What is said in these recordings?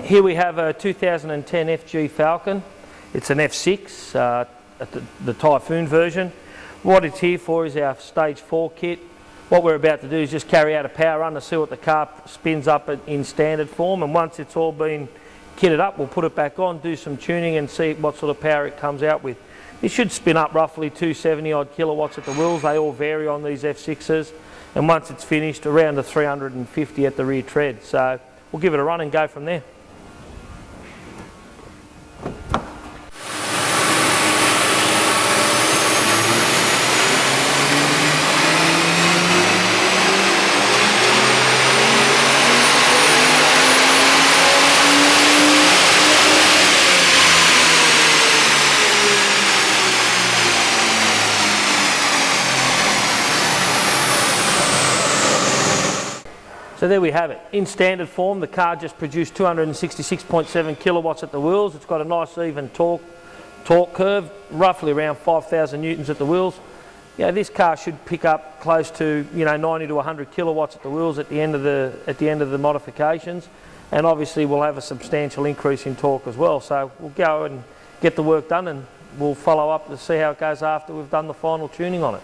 Here we have a 2010 FG Falcon. It's an F6, the Typhoon version. What it's here for is our Stage 4 kit. What we're about to do is just carry out a power run to see what the car spins up in standard form, and once it's all been kitted up, we'll put it back on, do some tuning and see what sort of power it comes out with. It should spin up roughly 270 odd kilowatts at the wheels. They all vary on these F6s, and once it's finished, around the 350 at the rear tread. So we'll give it a run and go from there. So there we have it. In standard form, the car just produced 266.7 kilowatts at the wheels. It's got a nice even torque curve, roughly around 5,000 newtons at the wheels. This car should pick up close to 90 to 100 kilowatts at the wheels at the end of the modifications, and obviously we'll have a substantial increase in torque as well. So we'll go and get the work done, and we'll follow up to see how it goes after we've done the final tuning on it.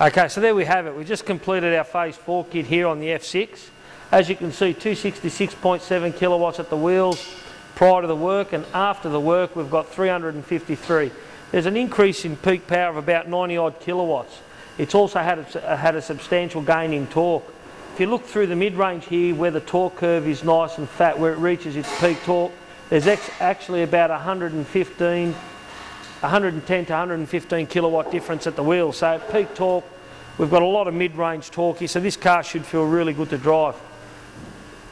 Okay, so there we have it. We just completed our phase 4 kit here on the F6. As you can see, 266.7 kilowatts at the wheels prior to the work, and after the work we've got 353. There's an increase in peak power of about 90 odd kilowatts. It's also had a substantial gain in torque. If you look through the mid-range here where the torque curve is nice and fat, where it reaches its peak torque, there's actually about 110 to 115 kilowatt difference at the wheel. So at peak torque, we've got a lot of mid-range torque here, so this car should feel really good to drive.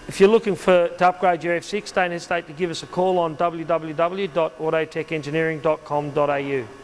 If you're looking to upgrade your F6, don't hesitate to give us a call on www.autotechengineering.com.au.